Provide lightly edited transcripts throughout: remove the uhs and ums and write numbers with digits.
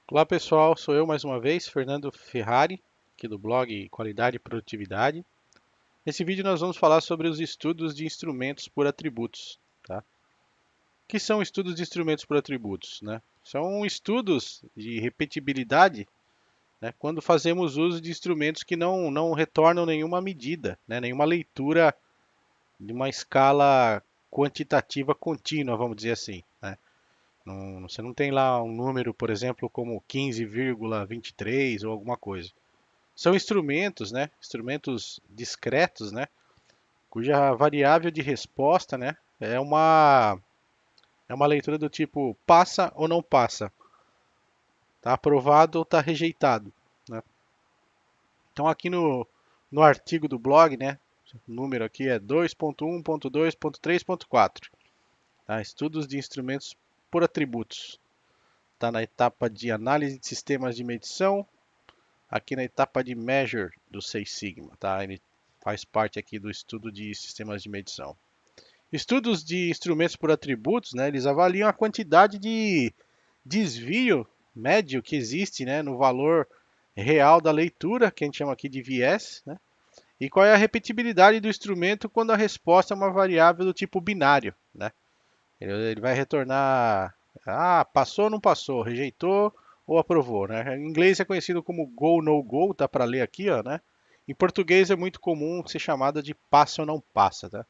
Olá pessoal, sou eu mais uma vez, Fernando Ferrari, aqui do blog Qualidade e Produtividade. Nesse vídeo nós vamos falar sobre os estudos de instrumentos por atributos, tá? O que são estudos de instrumentos por atributos, né? São estudos de repetibilidade, né, quando fazemos uso de instrumentos que não retornam nenhuma medida, né, nenhuma leitura de uma escala quantitativa contínua, vamos dizer assim, né? Você não tem lá um número, por exemplo, como 15,23 ou alguma coisa. São instrumentos, né? Instrumentos discretos, né? Cuja variável de resposta, né? É uma leitura do tipo passa ou não passa, tá aprovado ou está rejeitado, né? Então aqui no artigo do blog, né? O número aqui é 2.1.2.3.4, tá? Estudos de instrumentos por atributos. Está na etapa de análise de sistemas de medição, aqui na etapa de Measure do Six Sigma, tá? Ele faz parte aqui do estudo de sistemas de medição. Estudos de instrumentos por atributos, né, eles avaliam a quantidade de desvio médio que existe, né, no valor real da leitura, que a gente chama aqui de viés, né, e qual é a repetibilidade do instrumento quando a resposta é uma variável do tipo binário, né? Ele vai retornar, passou ou não passou, rejeitou ou aprovou, né? Em inglês é conhecido como go, no go, tá para ler aqui, ó, né? Em português é muito comum ser chamada de passa ou não passa, tá?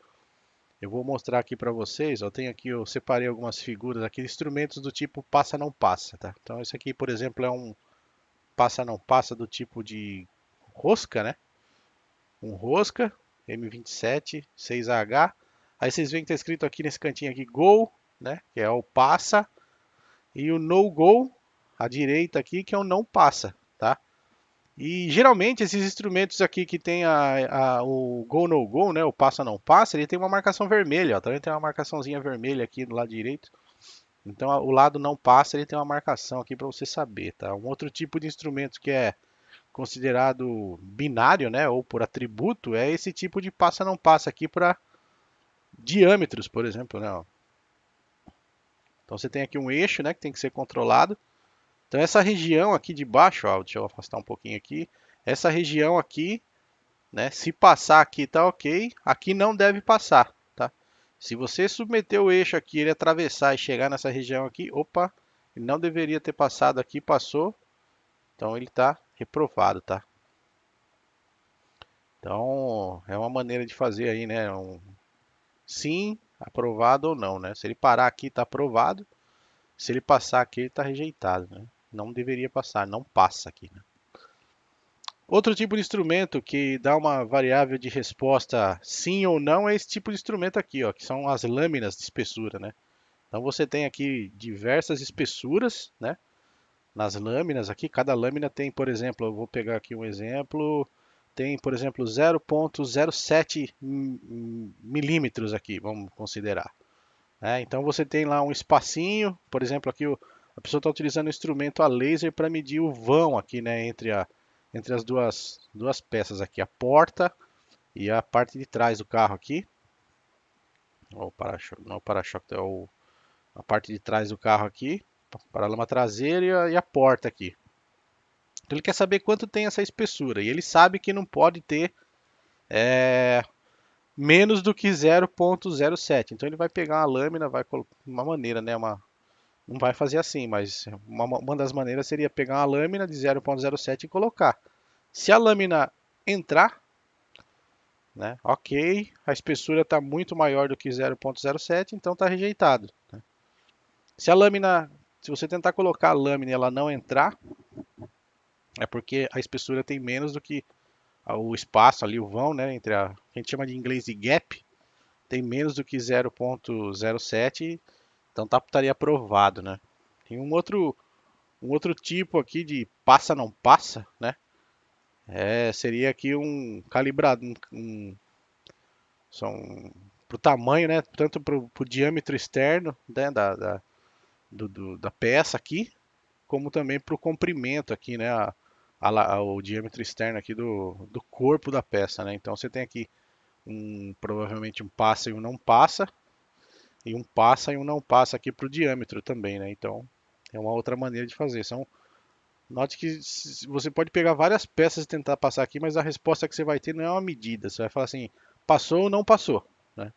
Eu vou mostrar aqui para vocês, ó, eu separei algumas figuras aqui, instrumentos do tipo passa não passa, tá? Então esse aqui, por exemplo, é um passa não passa do tipo de rosca, né? Um rosca M27 6AH. Aí vocês veem que está escrito aqui nesse cantinho aqui Go, né? Que é o passa, e o No Go à direita aqui, que é o não passa, tá? E geralmente esses instrumentos aqui que tem o Go No Go, né? O passa não passa, ele tem uma marcação vermelha, ó. Também tem uma marcaçãozinha vermelha aqui do lado direito. Então o lado não passa, ele tem uma marcação aqui para você saber, tá? Um outro tipo de instrumento que é considerado binário, né, ou por atributo, é esse tipo de passa não passa aqui para diâmetros, por exemplo, né? Então você tem aqui um eixo, né, que tem que ser controlado. Então essa região aqui de baixo, ó, deixa eu afastar um pouquinho aqui. Essa região aqui, né, se passar aqui tá ok, aqui não deve passar, tá? Se você submeter o eixo aqui, ele atravessar e chegar nessa região aqui, opa, ele não deveria ter passado aqui, passou, então ele está reprovado, tá? Então é uma maneira de fazer aí, né? Sim, aprovado ou não, né? Se ele parar aqui, está aprovado. Se ele passar aqui, ele está rejeitado, né? Não deveria passar, não passa aqui, né? Outro tipo de instrumento que dá uma variável de resposta sim ou não é esse tipo de instrumento aqui, ó, que são as lâminas de espessura, né? Então você tem aqui diversas espessuras, né? Nas lâminas aqui, cada lâmina tem, por exemplo, eu vou pegar aqui um exemplo, tem, por exemplo, 0,07 milímetros aqui, vamos considerar. Então você tem lá um espacinho, por exemplo, aqui a pessoa está utilizando o instrumento a laser para medir o vão aqui, né, entre as duas peças aqui, a porta e a parte de trás do carro aqui. O para-choque, não, o para-choque é a parte de trás do carro aqui, para-lama traseira e a porta aqui. Então ele quer saber quanto tem essa espessura e ele sabe que não pode ter é, menos do que 0,07. Então ele vai pegar uma lâmina, vai colocar uma maneira, né, não vai fazer assim, mas uma das maneiras seria pegar uma lâmina de 0,07 e colocar. Se a lâmina entrar, né, ok, a espessura está muito maior do que 0,07, então está rejeitado. Se a lâmina, se você tentar colocar a lâmina e ela não entrar, é porque a espessura tem menos do que o espaço ali, o vão, né, entre a gente chama de inglês de gap, tem menos do que 0,07, então estaria aprovado, né? Tem um outro tipo aqui de passa não passa, né? Seria aqui um calibrado, são para o tamanho, né? Tanto para o diâmetro externo, né? Da peça aqui, como também para o comprimento aqui, né? O diâmetro externo aqui do corpo da peça, né? Então você tem aqui provavelmente um passa e um não passa, e um passa e um não passa aqui para o diâmetro também, né? Então é uma outra maneira de fazer. São Note que você pode pegar várias peças e tentar passar aqui, mas a resposta que você vai ter não é uma medida. Você vai falar assim, passou ou não passou, né?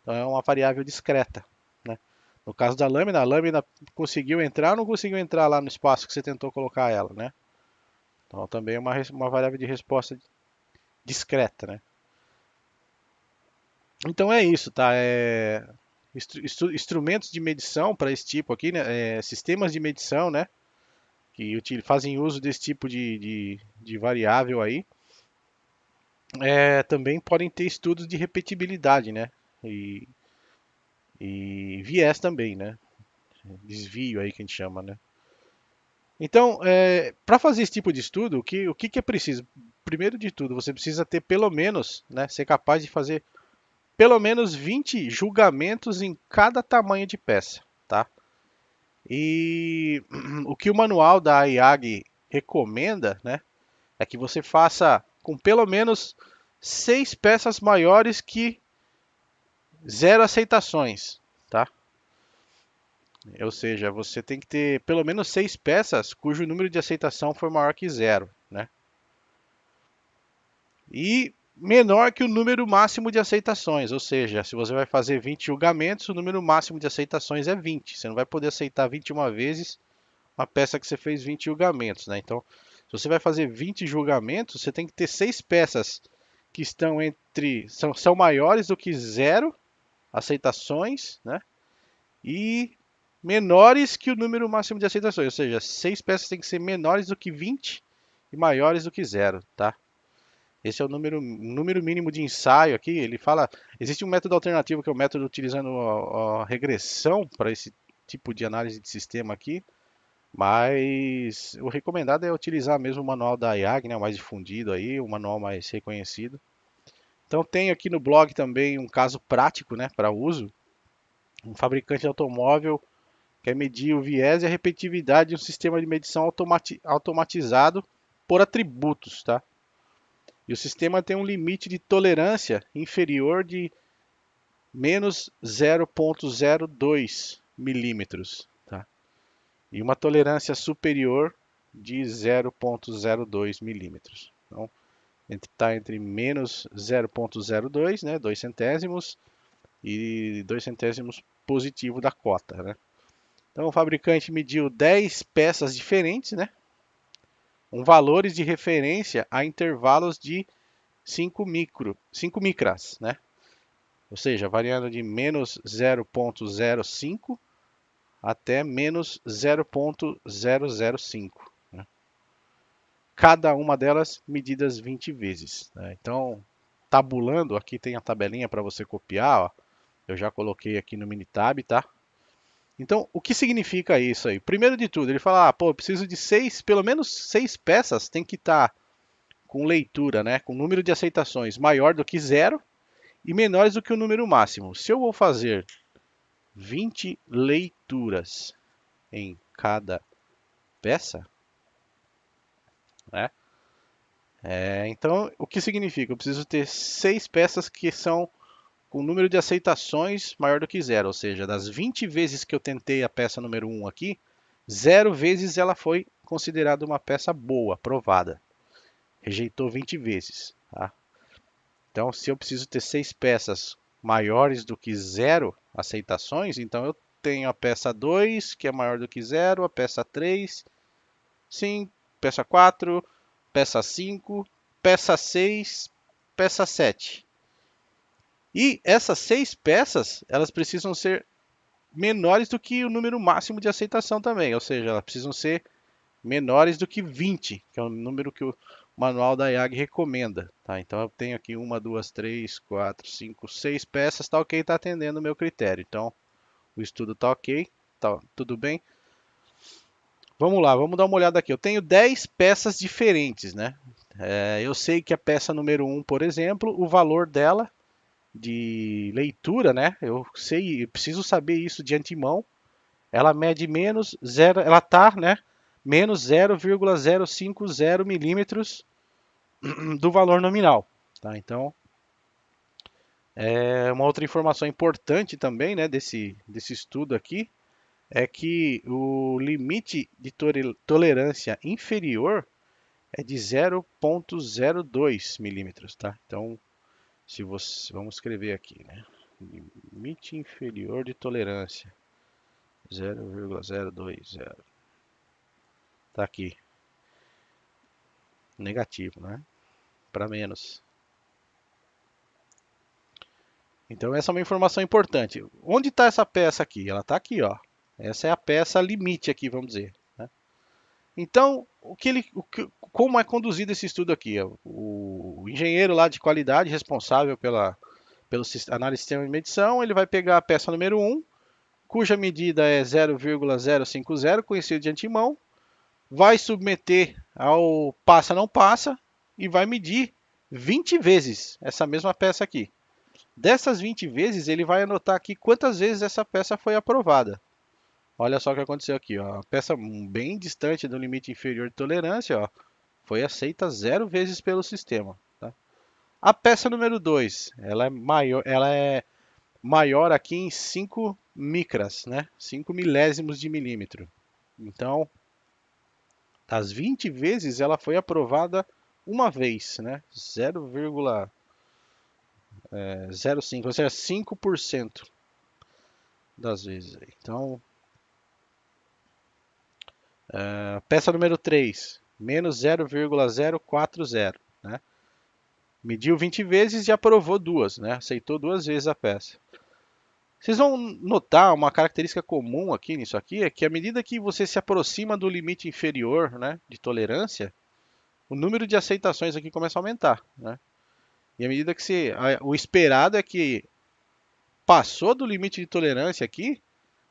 Então é uma variável discreta, né? No caso da lâmina, a lâmina conseguiu entrar ou não conseguiu entrar lá no espaço que você tentou colocar ela, né? Então também é uma variável de resposta discreta, né? Então é isso, tá? Instrumentos de medição para esse tipo aqui, né? Sistemas de medição, né? Que fazem uso desse tipo de variável aí. Também podem ter estudos de repetibilidade, né? E, e viés também, né? Desvio aí que a gente chama, né? Então, para fazer esse tipo de estudo, o que é preciso? Primeiro de tudo, você precisa ter pelo menos, né, ser capaz de fazer pelo menos 20 julgamentos em cada tamanho de peça, tá? E o que o manual da IAG recomenda, né, é que você faça com pelo menos 6 peças maiores que zero aceitações, tá? Ou seja, você tem que ter pelo menos 6 peças cujo número de aceitação for maior que zero, né? E menor que o número máximo de aceitações, ou seja, se você vai fazer 20 julgamentos, o número máximo de aceitações é 20. Você não vai poder aceitar 21 vezes uma peça que você fez 20 julgamentos, né? Então, se você vai fazer 20 julgamentos, você tem que ter 6 peças que estão são maiores do que zero aceitações, né? E menores que o número máximo de aceitações, ou seja, 6 peças têm que ser menores do que 20 e maiores do que zero, tá? Esse é o número mínimo de ensaio aqui. Ele fala, existe um método alternativo que é o método utilizando a regressão para esse tipo de análise de sistema aqui, mas o recomendado é utilizar mesmo o manual da IAG, né, o mais difundido aí, o manual mais reconhecido. Então tem aqui no blog também um caso prático, né, para uso. Um fabricante de automóvel quer medir o viés e a repetitividade de um sistema de medição automatizado por atributos, tá? E o sistema tem um limite de tolerância inferior de menos 0,02 milímetros, tá? E uma tolerância superior de 0,02 milímetros. Então, está entre menos 0,02, né, 2 centésimos, e 2 centésimos positivo da cota, né? Então, o fabricante mediu 10 peças diferentes, né, com valores de referência a intervalos de 5 micras, né? Ou seja, variando de menos 0,05 até menos 0,005. Né? Cada uma delas medidas 20 vezes. Né? Então, tabulando, aqui tem a tabelinha para você copiar. Ó. Eu já coloquei aqui no Minitab, tá? Então, o que significa isso aí? Primeiro de tudo, ele fala, pô, eu preciso de pelo menos 6 peças, tem que estar com leitura, né? Com número de aceitações maior do que zero e menores do que o número máximo. Se eu vou fazer 20 leituras em cada peça, né? Então, o que significa? Eu preciso ter 6 peças que são com número de aceitações maior do que zero, ou seja, das 20 vezes que eu tentei a peça número 1 aqui, 0 vezes ela foi considerada uma peça boa, aprovada. Rejeitou 20 vezes. Tá? Então, se eu preciso ter 6 peças maiores do que zero aceitações, então eu tenho a peça 2, que é maior do que zero, a peça 3, 5, peça 4, peça 5, peça 6, peça 7. E essas 6 peças, elas precisam ser menores do que o número máximo de aceitação também, ou seja, elas precisam ser menores do que 20, que é o número que o manual da IAG recomenda. Tá? Então eu tenho aqui 1, 2, 3, 4, 5, 6 peças, tá ok, está atendendo o meu critério. Então o estudo está ok, tá tudo bem. Vamos lá, vamos dar uma olhada aqui. Eu tenho 10 peças diferentes, né? Eu sei que a peça número 1, por exemplo, o valor dela de leitura, né? Eu preciso saber isso de antemão. Ela mede menos 0, ela tá, né? Menos 0,050 milímetros do valor nominal. Tá? Então, uma outra informação importante também, né, desse estudo aqui, é que o limite de tolerância inferior é de 0,02 milímetros, tá? Então, se você, vamos escrever aqui, né? Limite inferior de tolerância, 0,020. Tá aqui, negativo, né? Para menos. Então essa é uma informação importante. Onde está essa peça aqui? Ela está aqui, ó. Essa é a peça limite aqui, vamos dizer, né? Então, como é conduzido esse estudo aqui? O engenheiro lá de qualidade responsável pelo análise de sistema de medição, ele vai pegar a peça número 1, cuja medida é 0,050, conhecido de antemão, vai submeter ao passa não passa e vai medir 20 vezes essa mesma peça aqui. Dessas 20 vezes, ele vai anotar aqui quantas vezes essa peça foi aprovada. Olha só o que aconteceu aqui, ó. A peça bem distante do limite inferior de tolerância, ó, foi aceita 0 vezes pelo sistema. Tá? A peça número 2, ela é maior aqui em 5 micras, né? 5 milésimos de milímetro. Então, das 20 vezes, ela foi aprovada uma vez, né? 0,05, ou seja, 5% das vezes. Então, peça número 3, menos 0,040, né? Mediu 20 vezes e aprovou duas, né? Aceitou duas vezes a peça. Vocês vão notar uma característica comum aqui nisso aqui, é que à medida que você se aproxima do limite inferior, né, de tolerância, o número de aceitações aqui começa a aumentar, né? E à medida que o esperado é que passou do limite de tolerância aqui,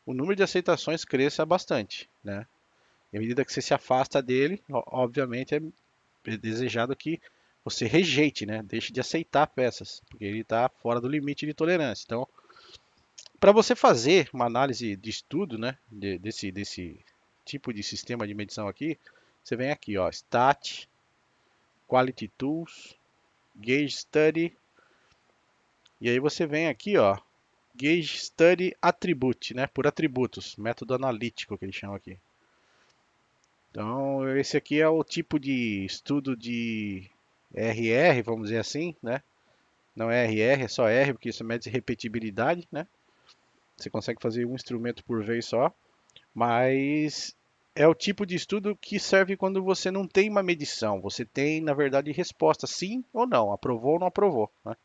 o número de aceitações cresça bastante, né? E à medida que você se afasta dele, obviamente é desejado que você rejeite, né? Deixe de aceitar peças, porque ele está fora do limite de tolerância. Então, para você fazer uma análise de estudo, né, desse tipo de sistema de medição aqui, você vem aqui, ó, Stat, Quality Tools, Gauge Study, e aí você vem aqui, ó, Gauge Study Attribute, né, por atributos, método analítico que eles chamam aqui. Então, esse aqui é o tipo de estudo de RR, vamos dizer assim, né? Não é RR, é só R, porque isso mede repetibilidade, né? Você consegue fazer um instrumento por vez só, mas é o tipo de estudo que serve quando você não tem uma medição, você tem, na verdade, resposta sim ou não, aprovou ou não aprovou, né?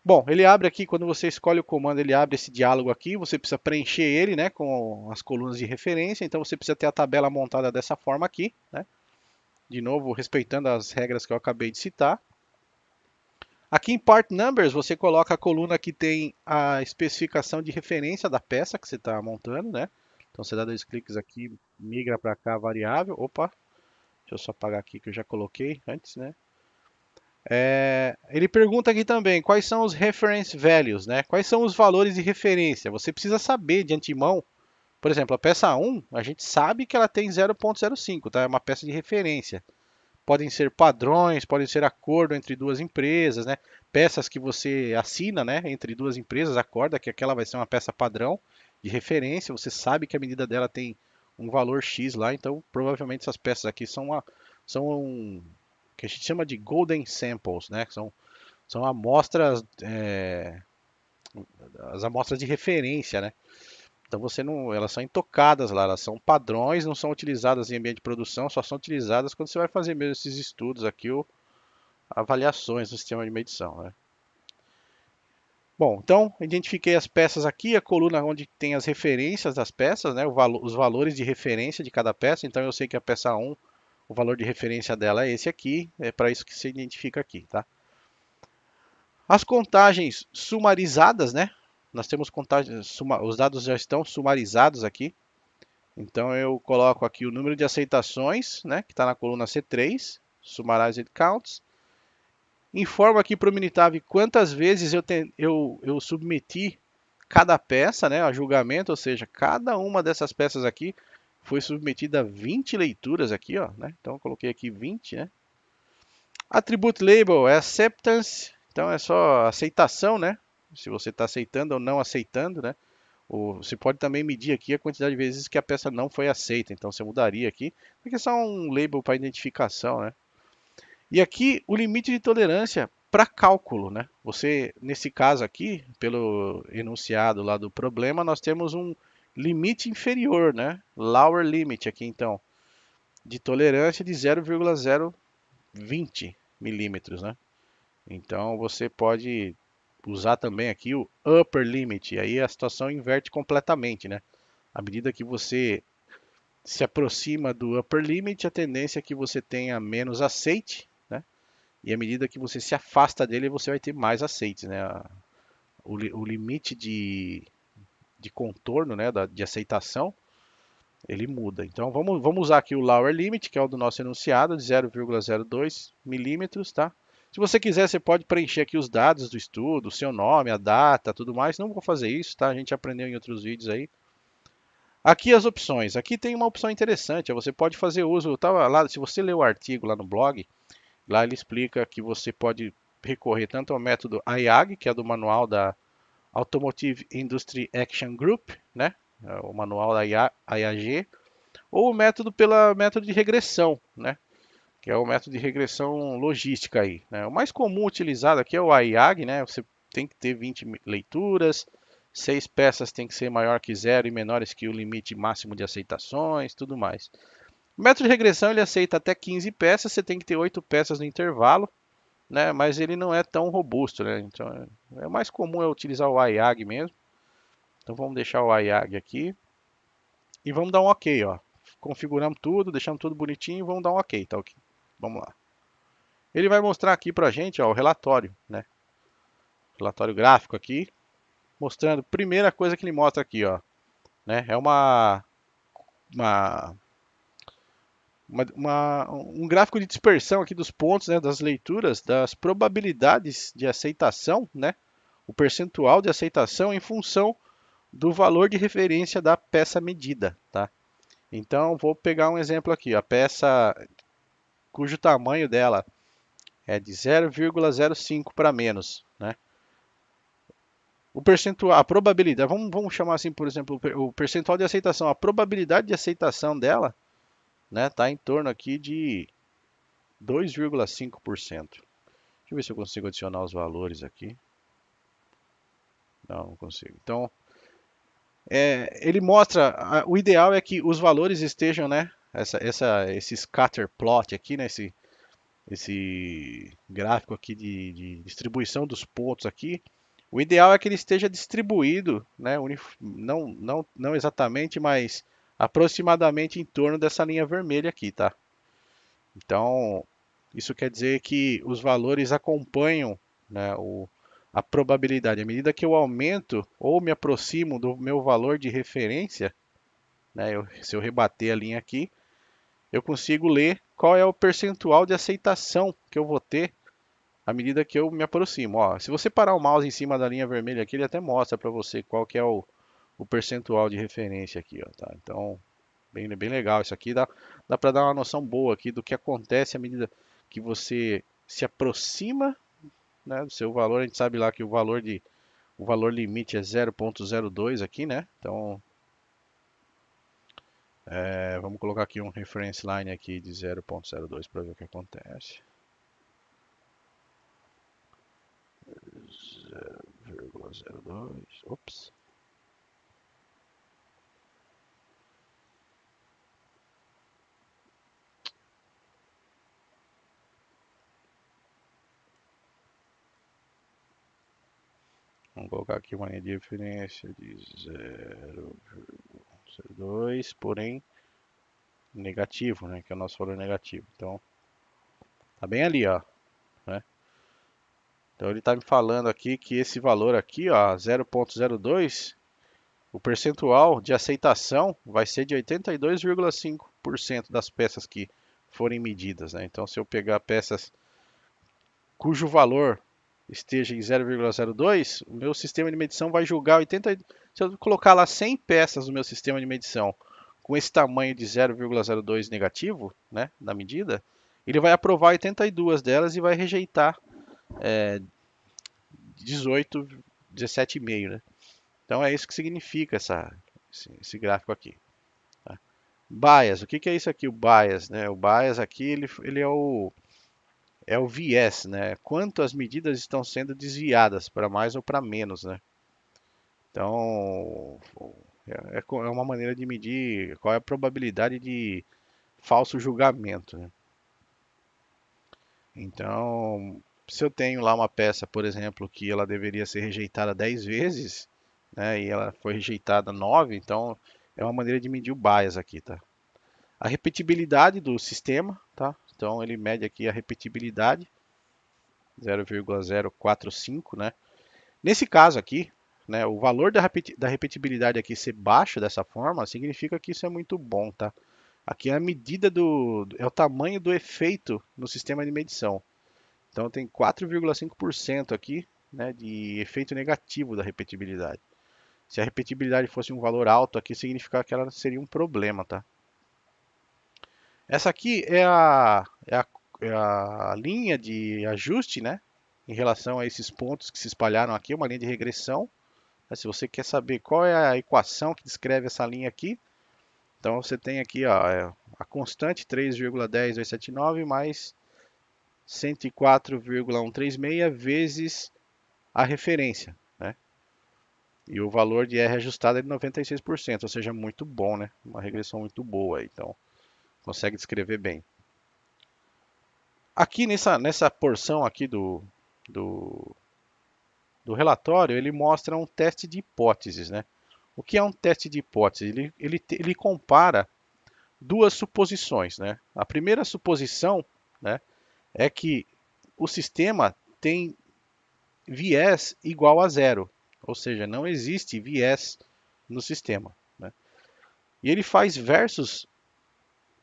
Bom, ele abre aqui, quando você escolhe o comando, ele abre esse diálogo aqui, você precisa preencher ele, né, com as colunas de referência, então você precisa ter a tabela montada dessa forma aqui, né? De novo, respeitando as regras que eu acabei de citar. Aqui em Part Numbers, você coloca a coluna que tem a especificação de referência da peça que você está montando, né? Então você dá dois cliques aqui, migra para cá a variável. Opa, deixa eu só apagar aqui que eu já coloquei antes, né? Ele pergunta aqui também quais são os reference values, né? Quais são os valores de referência? Você precisa saber de antemão. Por exemplo, a peça 1, a gente sabe que ela tem 0,05, tá? É uma peça de referência. Podem ser padrões, podem ser acordo entre duas empresas, né? Peças que você assina, né, entre duas empresas, acorda que aquela vai ser uma peça padrão de referência, você sabe que a medida dela tem um valor X lá, então provavelmente essas peças aqui são que a gente chama de golden samples, né? São amostras, as amostras de referência, né? Então você não, elas são intocadas lá, elas são padrões, não são utilizadas em ambiente de produção, só são utilizadas quando você vai fazer mesmo esses estudos aqui, ou avaliações no sistema de medição, né? Bom, então identifiquei as peças aqui, a coluna onde tem as referências das peças, né? Os valores de referência de cada peça. Então eu sei que a peça 1, o valor de referência dela é esse aqui, é para isso que se identifica aqui, tá? As contagens sumarizadas, né? Nós temos contagens, os dados já estão sumarizados aqui. Então eu coloco aqui o número de aceitações, né, que está na coluna C3, Summarized Counts. Informo aqui para o Minitab quantas vezes eu submeti cada peça, né, a julgamento, ou seja, cada uma dessas peças aqui foi submetida a 20 leituras aqui, ó, né? Então eu coloquei aqui 20, né? Attribute Label é Acceptance, então é só aceitação, né? Se você está aceitando ou não aceitando, né? Você pode também medir aqui a quantidade de vezes que a peça não foi aceita. Então você mudaria aqui, porque é só um label para identificação, né? E aqui o limite de tolerância para cálculo, né? Você, nesse caso aqui, pelo enunciado lá do problema, nós temos um limite inferior, né? Lower limit aqui então, de tolerância de 0,020 milímetros, né? Então você pode usar também aqui o upper limit, e aí a situação inverte completamente, né? À medida que você se aproxima do upper limit, a tendência é que você tenha menos aceite, né? E à medida que você se afasta dele, você vai ter mais aceites, né? O limite de contorno, né, de aceitação, ele muda. Então vamos usar aqui o lower limit, que é o do nosso enunciado, de 0,02 milímetros, tá? Se você quiser, você pode preencher aqui os dados do estudo, o seu nome, a data, tudo mais. Não vou fazer isso, tá? A gente aprendeu em outros vídeos aí. Aqui as opções. Aqui tem uma opção interessante. Você pode fazer uso, tá lá, se você ler o artigo lá no blog, lá ele explica que você pode recorrer tanto ao método IAG, que é do manual da Automotive Industry Action Group, né? O manual da IAG, ou o método pela método de regressão, né? Que é o método de regressão logística aí, né? O mais comum utilizado aqui é o IAG, né? Você tem que ter 20 leituras, 6 peças tem que ser maior que zero e menores que o limite máximo de aceitações, tudo mais. O método de regressão ele aceita até 15 peças, você tem que ter 8 peças no intervalo, né? Mas ele não é tão robusto, né? Então é mais comum utilizar o IAG mesmo. Então vamos deixar o IAG aqui e vamos dar um OK, ó. Configuramos tudo, deixamos tudo bonitinho, vamos dar um OK, tá OK. Vamos lá. Ele vai mostrar aqui pra gente, ó, o relatório, né? Relatório gráfico aqui, mostrando, primeira coisa que ele mostra aqui, ó, né? É uma um gráfico de dispersão aqui dos pontos, né, das leituras, das probabilidades de aceitação, né, o percentual de aceitação em função do valor de referência da peça medida, tá? Então, vou pegar um exemplo aqui, a peça cujo tamanho dela é de 0,05 para menos, né? O percentual, a probabilidade, vamos chamar assim, por exemplo, o percentual de aceitação, a probabilidade de aceitação dela, né, tá em torno aqui de 2,5%. Deixa eu ver se eu consigo adicionar os valores aqui. Não, não consigo. Então, ele mostra, o ideal é que os valores estejam, né? Esse scatter plot aqui, né? Esse gráfico aqui de distribuição dos pontos aqui. O ideal é que ele esteja distribuído, né? Não exatamente, mas aproximadamente em torno dessa linha vermelha aqui, tá? Então, isso quer dizer que os valores acompanham, né, a probabilidade. À medida que eu aumento ou me aproximo do meu valor de referência, né, se eu rebater a linha aqui, eu consigo ler qual é o percentual de aceitação que eu vou ter à medida que eu me aproximo. Ó, se você parar o mouse em cima da linha vermelha aqui, ele até mostra para você qual que é o percentual de referência aqui, ó, tá? Então, bem legal. Isso aqui dá para dar uma noção boa aqui do que acontece à medida que você se aproxima, né, do seu valor. A gente sabe lá que o valor limite é 0,02 aqui, né? Então, vamos colocar aqui um reference line aqui de 0,02 para ver o que acontece. 0,02. Ops. Vamos colocar aqui uma linha de referência de 0,02, porém negativo, né? Que é o nosso valor negativo. Então, tá bem ali, ó, né? Então ele está me falando aqui que esse valor aqui, ó, 0,02, o percentual de aceitação vai ser de 82,5% das peças que forem medidas, né? Então, se eu pegar peças cujo valor esteja em 0,02, o meu sistema de medição vai julgar 80. Se eu colocar lá 100 peças no meu sistema de medição com esse tamanho de 0,02 negativo, né, na medida, ele vai aprovar 82 delas e vai rejeitar 18, 17,5, né? Então é isso que significa esse gráfico aqui. Tá? Bias, o que é isso aqui, o bias? Né? O bias aqui ele é o viés, né? Quanto as medidas estão sendo desviadas para mais ou para menos, né? Então é uma maneira de medir qual é a probabilidade de falso julgamento, né? Então, se eu tenho lá uma peça, por exemplo, que ela deveria ser rejeitada 10 vezes, né, e ela foi rejeitada 9, então é uma maneira de medir o bias aqui, tá? A repetibilidade do sistema, tá? Então ele mede aqui a repetibilidade, 0,045, né? Nesse caso aqui, né, o valor da repetibilidade aqui ser baixo dessa forma, significa que isso é muito bom, tá? Aqui é a medida é o tamanho do efeito no sistema de medição. Então tem 4,5% aqui, né, de efeito negativo da repetibilidade. Se a repetibilidade fosse um valor alto aqui, significa que ela seria um problema, tá? Essa aqui é a linha de ajuste, né, em relação a esses pontos que se espalharam aqui, uma linha de regressão. Se você quer saber qual é a equação que descreve essa linha aqui, então você tem aqui ó, a constante 3,10279 mais 104,136 vezes a referência, né? E o valor de R ajustado é de 96%, ou seja, muito bom, né? Uma regressão muito boa, então consegue descrever bem. Aqui nessa porção aqui do, do relatório, ele mostra um teste de hipóteses, né? O que é um teste de hipótese? Ele compara duas suposições, né? A primeira suposição, né, é que o sistema tem viés igual a zero, ou seja, não existe viés no sistema, né? E ele faz versus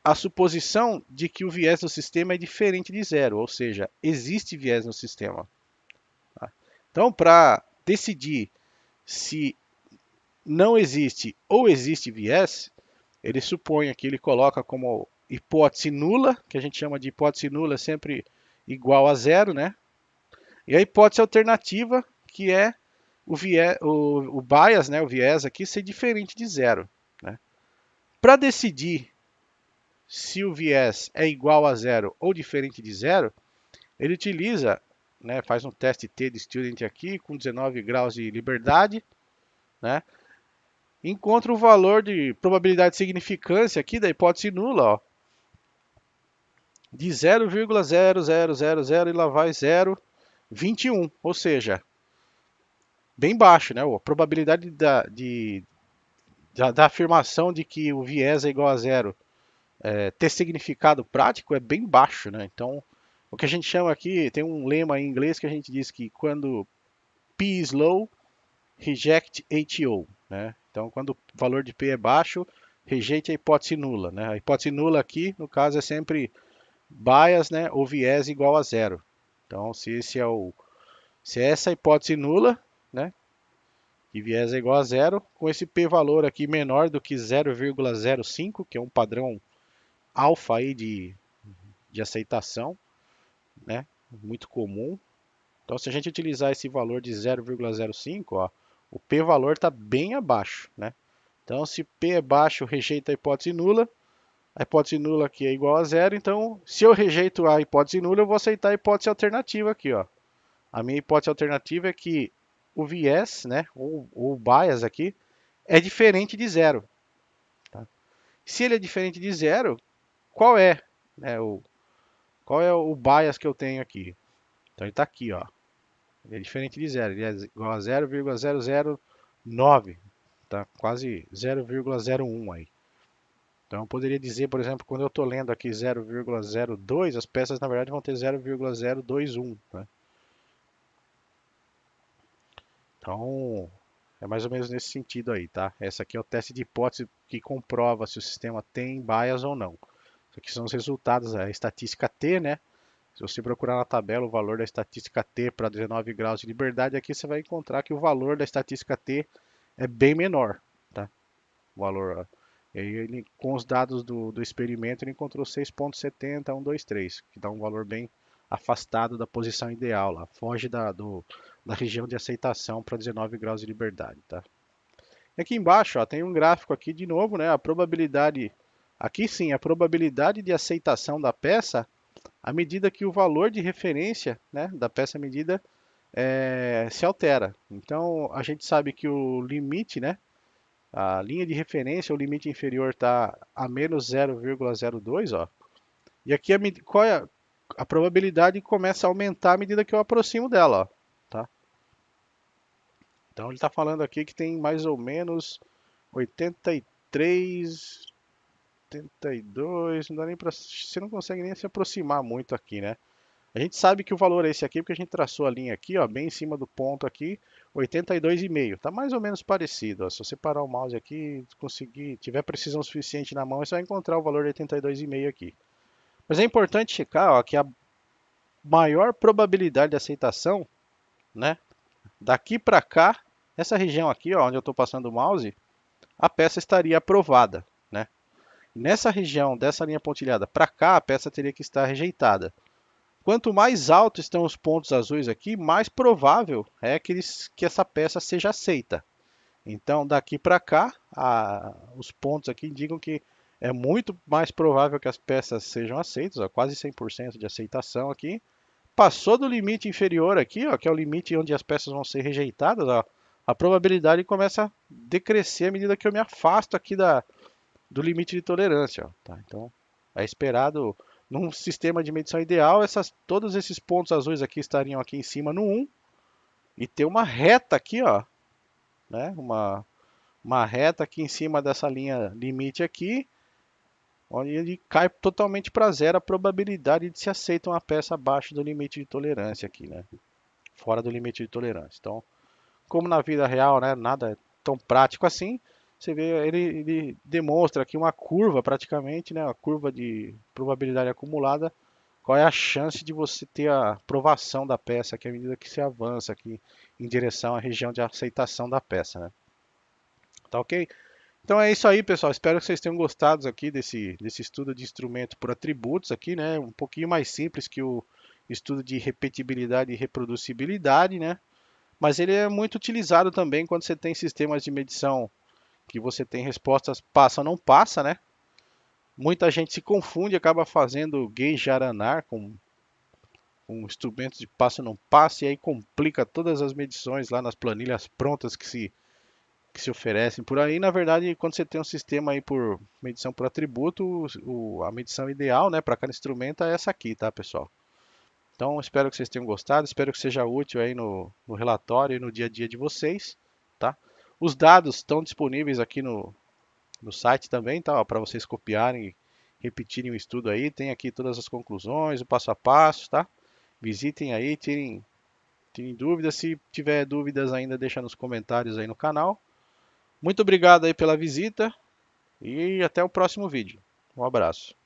a suposição de que o viés do sistema é diferente de zero, ou seja, existe viés no sistema. Tá? Então, para decidir se não existe ou existe viés, ele supõe aqui, ele coloca como hipótese nula, que a gente chama de hipótese nula sempre igual a zero, né? E a hipótese alternativa, que é o bias, né, o viés aqui, ser diferente de zero. Né? Para decidir se o viés é igual a zero ou diferente de zero, ele utiliza, né, faz um teste T de student aqui, com 19 graus de liberdade, né? Encontra o valor de probabilidade de significância aqui da hipótese nula, ó, de 0,0000 e lá vai 0,21, ou seja, bem baixo, né? A probabilidade da afirmação de que o viés é igual a zero ter significado prático é bem baixo, né? Então, o que a gente chama aqui, tem um lema em inglês que a gente diz que quando P is low, reject HO, né? Então, quando o valor de P é baixo, rejeite a hipótese nula, né? A hipótese nula aqui, no caso, é sempre bias, né, ou viés igual a zero. Então, se é essa hipótese nula, né, que viés é igual a zero, com esse p valor aqui menor do que 0,05, que é um padrão alfa aí de aceitação, né, muito comum. Então, se a gente utilizar esse valor de 0,05, ó, o p valor está bem abaixo, né? Então, se p é baixo, rejeita a hipótese nula. A hipótese nula aqui é igual a zero, então se eu rejeito a hipótese nula, eu vou aceitar a hipótese alternativa aqui, ó. A minha hipótese alternativa é que o viés, né, ou o bias aqui, é diferente de zero. Tá? Se ele é diferente de zero, qual é, né, qual é o bias que eu tenho aqui? Então ele está aqui, ó. Ele é diferente de zero, ele é igual a 0,009, tá? Quase 0,01 aí. Então eu poderia dizer, por exemplo, quando eu estou lendo aqui 0,02, as peças na verdade vão ter 0,021. Né? Então é mais ou menos nesse sentido aí, tá? Essa aqui é o teste de hipótese que comprova se o sistema tem bias ou não. Isso aqui são os resultados, a estatística T, né? Se você procurar na tabela o valor da estatística T para 19 graus de liberdade, aqui você vai encontrar que o valor da estatística T é bem menor, tá? O valor. E aí ele, com os dados do experimento, ele encontrou 6,70123, que dá um valor bem afastado da posição ideal lá, foge da região de aceitação para 19 graus de liberdade, tá? Aqui embaixo, ó, tem um gráfico aqui de novo, né? A probabilidade, aqui sim, a probabilidade de aceitação da peça à medida que o valor de referência, né, da peça medida se altera. Então a gente sabe que o limite, né, a linha de referência, o limite inferior está a menos 0,02, ó. E aqui qual é a probabilidade começa a aumentar à medida que eu aproximo dela, ó, tá? Então ele está falando aqui que tem mais ou menos 83, 82, não dá nem para, você não consegue nem se aproximar muito aqui, né? A gente sabe que o valor é esse aqui porque a gente traçou a linha aqui, ó, bem em cima do ponto aqui, 82,5. Tá mais ou menos parecido, ó. Se você parar o mouse aqui, conseguir, tiver precisão suficiente na mão, você vai encontrar o valor de 82,5 aqui. Mas é importante checar, ó, que a maior probabilidade de aceitação, né, daqui para cá, essa região aqui, ó, onde eu estou passando o mouse, a peça estaria aprovada, né? Nessa região dessa linha pontilhada para cá, a peça teria que estar rejeitada. Quanto mais altos estão os pontos azuis aqui, mais provável é que essa peça seja aceita. Então, daqui para cá, os pontos aqui indicam que é muito mais provável que as peças sejam aceitas, ó, quase 100% de aceitação aqui. Passou do limite inferior aqui, ó, que é o limite onde as peças vão ser rejeitadas, ó, a probabilidade começa a decrescer à medida que eu me afasto aqui do limite de tolerância. Ó, tá? Então, é esperado, num sistema de medição ideal, todos esses pontos azuis aqui estariam aqui em cima no 1 e ter uma reta aqui, ó, né? Uma reta aqui em cima dessa linha limite aqui, onde ele cai totalmente para zero a probabilidade de se aceita uma peça abaixo do limite de tolerância aqui, né? Fora do limite de tolerância. Então, como na vida real, né, nada é tão prático assim, você vê, ele demonstra aqui uma curva praticamente, né, uma curva de probabilidade acumulada, qual é a chance de você ter a aprovação da peça aqui à medida que você avança aqui em direção à região de aceitação da peça, né? Tá ok? Então é isso aí, pessoal. Espero que vocês tenham gostado aqui desse estudo de instrumento por atributos aqui, né? Um pouquinho mais simples que o estudo de repetibilidade e reproducibilidade, né? Mas ele é muito utilizado também quando você tem sistemas de medição que você tem respostas passa ou não passa, né? Muita gente se confunde, acaba fazendo gauge aranar com instrumentos de passa ou não passa e aí complica todas as medições lá nas planilhas prontas que se oferecem por aí. Na verdade, quando você tem um sistema aí por medição por atributo, a medição ideal, né, para cada instrumento é essa aqui, tá, pessoal? Então, espero que vocês tenham gostado, espero que seja útil aí no relatório e no dia a dia de vocês, tá? Os dados estão disponíveis aqui no site também, tá? Para vocês copiarem e repetirem o estudo aí. Tem aqui todas as conclusões, o passo a passo, tá? Visitem aí, tirem dúvidas. Se tiver dúvidas ainda, deixa nos comentários aí no canal. Muito obrigado aí pela visita e até o próximo vídeo. Um abraço.